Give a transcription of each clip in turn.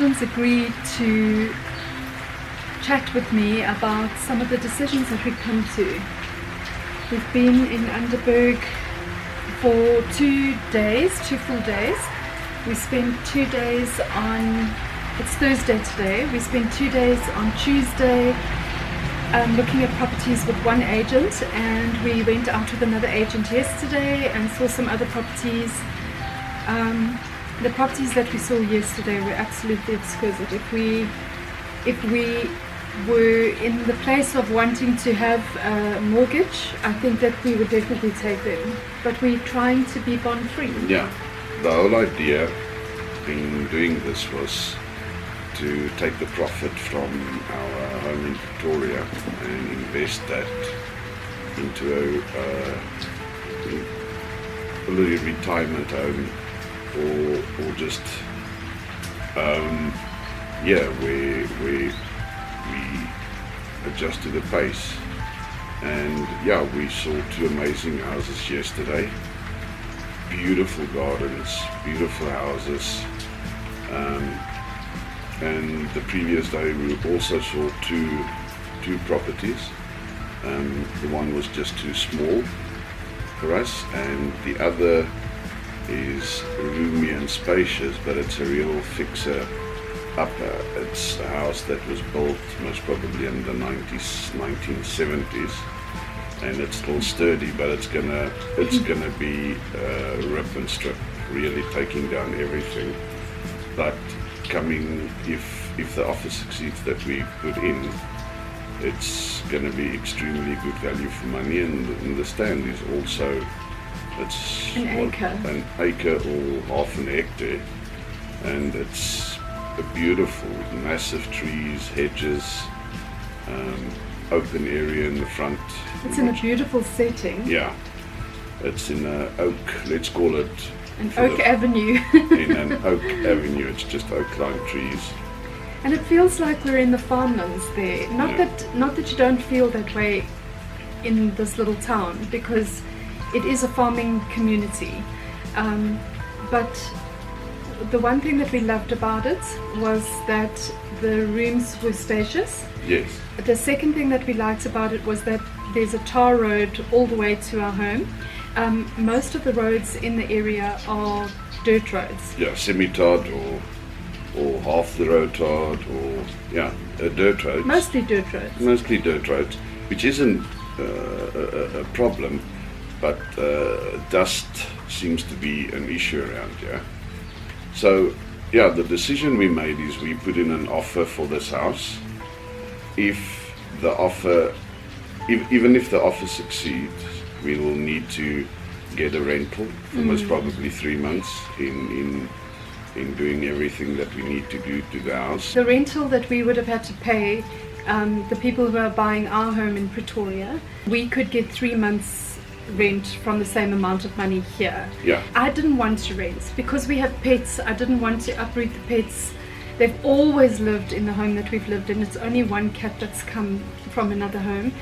agents agreed to chat with me about some of the decisions that we've come to. We've been in Underberg for 2 days, 2 full days. We spent 2 days on, it's Thursday today, we spent 2 days on Tuesday looking at properties with one agent, and we went out with another agent yesterday and saw some other properties. The properties that we saw yesterday were absolutely exquisite. If we were in the place of wanting to have a mortgage, I think that we would definitely take them. But we're trying to be bond free. Yeah, the whole idea in doing this was to take the profit from our home in Victoria and invest that into a little retirement home, or just where we adjust to the pace. And yeah, we saw 2 amazing houses yesterday, beautiful gardens, beautiful houses. And the previous day we also saw two properties. The one was just too small for us, and the other is roomy and spacious, but it's a real fixer-upper. It's a house that was built most probably in the 1970s, and it's still sturdy, but it's gonna be rip and strip, really taking down everything. But coming, if the offer succeeds that we put in, it's going to be extremely good value for money, and the stand is also, it's an acre or half an hectare, and it's a beautiful, massive trees, hedges, open area in the front. It's in a beautiful setting. Yeah, it's in an oak, let's call it an oak avenue. In an oak avenue, it's just oak lime trees. And it feels like we're in the farmlands there. Not that you don't feel that way in this little town, because it is a farming community. But the one thing that we loved about it was that the rooms were spacious. Yes. The second thing that we liked about it was that there's a tar road all the way to our home. Most of the roads in the area are dirt roads. Yeah, semi-tarred or half the road tarred, or dirt roads. Mostly dirt roads. Mostly dirt roads, which isn't a problem, but dust seems to be an issue around here. So yeah, the decision we made is we put in an offer for this house. Even if the offer succeeds, we will need to get a rental for most probably 3 months in doing everything that we need to do to the house. The rental that we would have had to pay the people who are buying our home in Pretoria, we could get 3 months rent from the same amount of money here. Yeah. I didn't want to rent because we have pets. I didn't want to uproot the pets. They've always lived in the home that we've lived in. It's only one cat that's come from another home.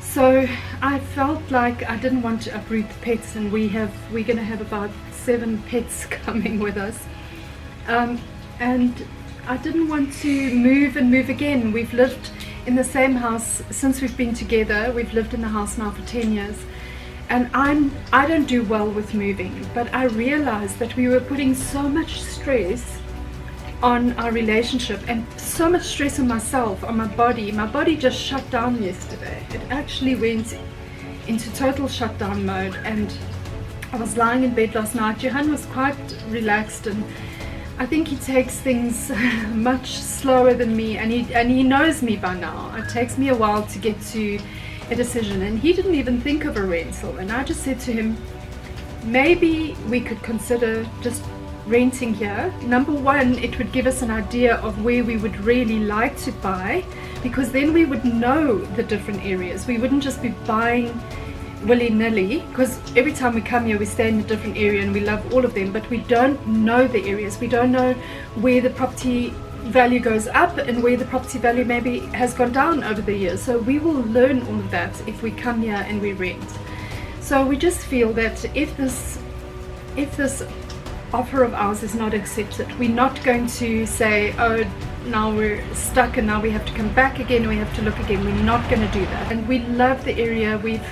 So I felt like I didn't want to uproot the pets, and we're going to have about 7 pets coming with us. And I didn't want to move again. We've lived in the same house since we've been together. We've lived in the house now for 10 years. And I don't do well with moving, but I realized that we were putting so much stress on our relationship and so much stress on myself, on my body. My body just shut down yesterday. It actually went into total shutdown mode, and I was lying in bed last night. Johan was quite relaxed, and I think he takes things much slower than me, and he knows me by now. It takes me a while to get to a decision, and he didn't even think of a rental. And I just said to him, maybe we could consider just renting here. Number one, it would give us an idea of where we would really like to buy, because then we would know the different areas. We wouldn't just be buying willy-nilly, because every time we come here we stay in a different area and we love all of them, but we don't know the areas. We don't know where the property value goes up and where the property value maybe has gone down over the years. So we will learn all of that if we come here and we rent. So we just feel that if this offer of ours is not accepted. We're not going to say, oh, now we're stuck and now we have to come back again and we have to look again. We're not going to do that. And we love the area. We've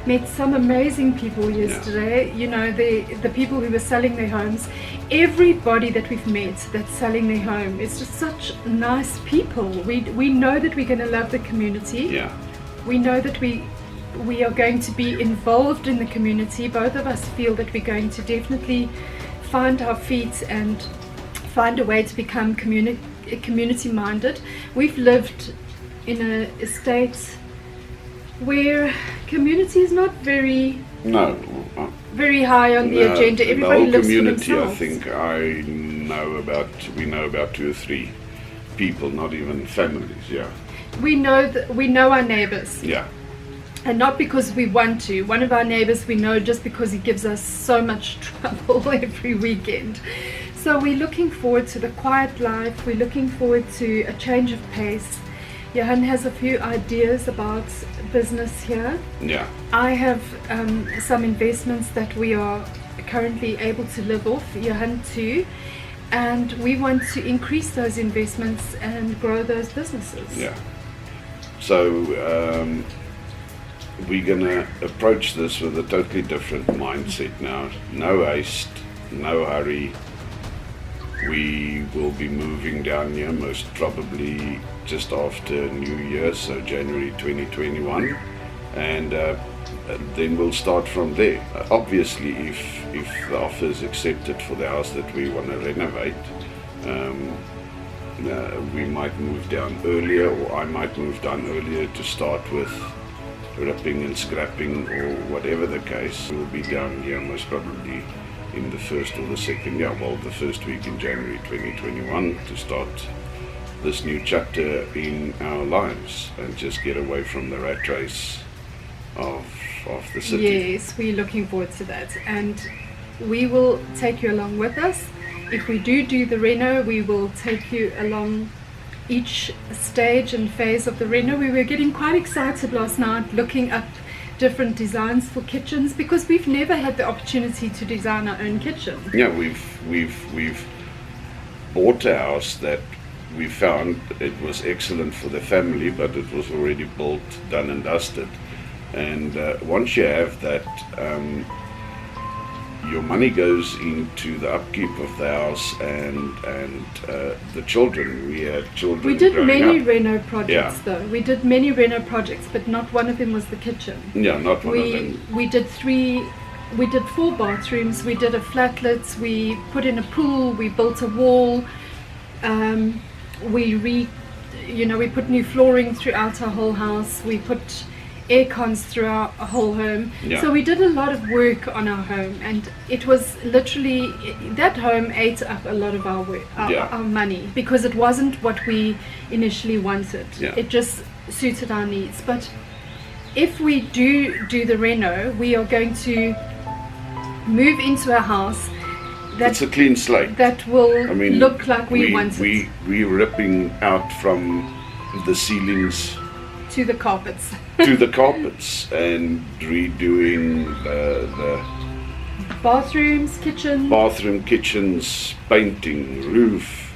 met some amazing people yesterday. You know, the people who were selling their homes. Everybody that we've met that's selling their home is just such nice people. We know that we're going to love the community. Yeah. We know that we are going to be involved in the community. Both of us feel that we're going to definitely find our feet and find a way to become community minded. We've lived in an estate where community is not very high on the agenda. Everybody the whole lives community, for I themselves. think we know about 2 or 3 people, not even families. Yeah. We know our neighbors. Yeah. And not because we want to. One of our neighbors we know just because he gives us so much trouble every weekend. So we're looking forward to the quiet life. We're looking forward to a change of pace. Johan has a few ideas about business here. Yeah. I have some investments that we are currently able to live off, Johan too. And we want to increase those investments and grow those businesses. Yeah. So we're going to approach this with a totally different mindset now. No haste, no hurry. We will be moving down here most probably just after New Year, so January 2021, and then we'll start from there. Obviously, if the offer is accepted for the house that we want to renovate, we might move down earlier, or I might move down earlier to start with ripping and scrapping, or whatever the case. We'll be down here most probably in the first or the second, the first week in January 2021 to start this new chapter in our lives and just get away from the rat race of the city. Yes, we're looking forward to that, and we will take you along with us. If we do the reno, we will take you along each stage and phase of the reno. We were getting quite excited last night looking up different designs for kitchens because we've never had the opportunity to design our own kitchen. Yeah, we've bought a house that we found it was excellent for the family, but it was already built, done and dusted. And once you have that, your money goes into the upkeep of the house and the children. We had children. We did many up. reno projects Yeah. though. We did many reno projects, but not one of them was the kitchen. Yeah, not one of them. We did 4 bathrooms. We did a flatlet. We put in a pool. We built a wall. We put new flooring throughout our whole house. We put air cons throughout our whole home. Yeah. So we did a lot of work on our home, and it was literally, that home ate up a lot of our work, our money, because it wasn't what we initially wanted. Yeah. It just suited our needs. But if we do the reno, we are going to move into a house It's a clean slate. that will look like we wanted. We're ripping out from the ceilings to the carpets. to the carpets and redoing the Bathrooms, kitchen. bathroom, kitchens, painting, roof,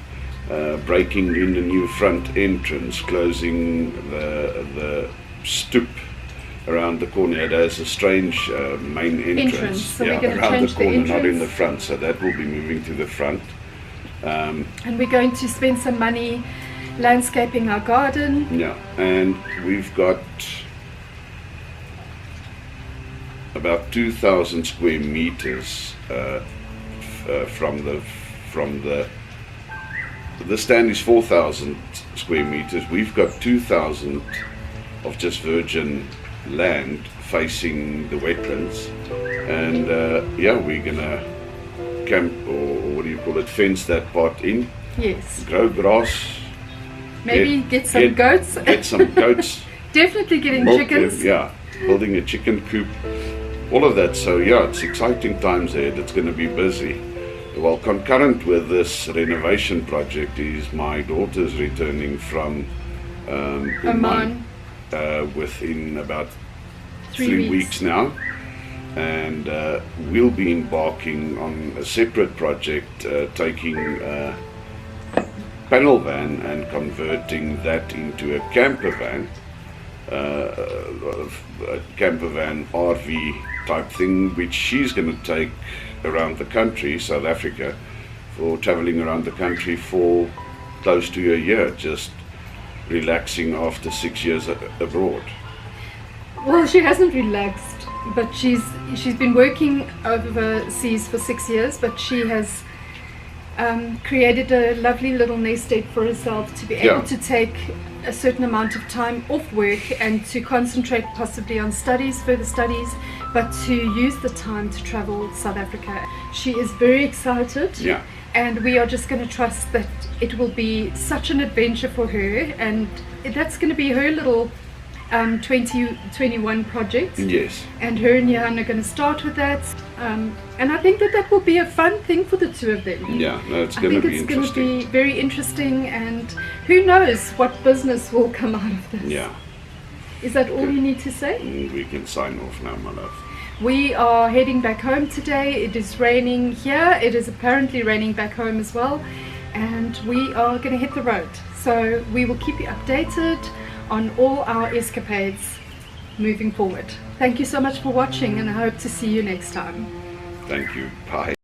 breaking in a new front entrance, closing the stoop around the corner. It has a strange main entrance. So we're going to around change the corner, the not in the entrance. front. So that will be moving to the front. And we're going to spend some money landscaping our garden. Yeah, and we've got about 2,000 square meters from the stand is 4,000 square meters. We've got 2,000 of just virgin land facing the wetlands, and we're gonna camp, or what do you call it, fence that part in, Yes. grow grass, Maybe get some goats. get some goats. Definitely getting Milk chickens. them, building a chicken coop, all of that. So it's exciting times ahead. It's going to be busy. Well, concurrent with this renovation project is my daughter's returning from Oman. within about 3 3 weeks. weeks now. and we'll be embarking on a separate project, taking panel van and converting that into a camper van, RV type thing, which she's going to take around the country, South Africa, for traveling around the country for close to a year, just relaxing after 6 years abroad. Well, she hasn't relaxed, but she's been working overseas for 6 years, but she has created a lovely little nest egg for herself to be able to take a certain amount of time off work and to concentrate possibly on studies, further studies, but to use the time to travel South Africa. She is very excited, and we are just going to trust that it will be such an adventure for her, and that's going to be her little 2021 project. Yes. And her and Johan are going to start with that. And I think that will be a fun thing for the two of them. Yeah, no, it's going to be interesting. I think it's going to be very interesting, and who knows what business will come out of this. Yeah. Is that all you need to say? We can sign off now, my love. We are heading back home today. It is raining here. It is apparently raining back home as well. And we are going to hit the road. So we will keep you updated on all our escapades moving forward. Thank you so much for watching, and I hope to see you next time. Thank you. Bye.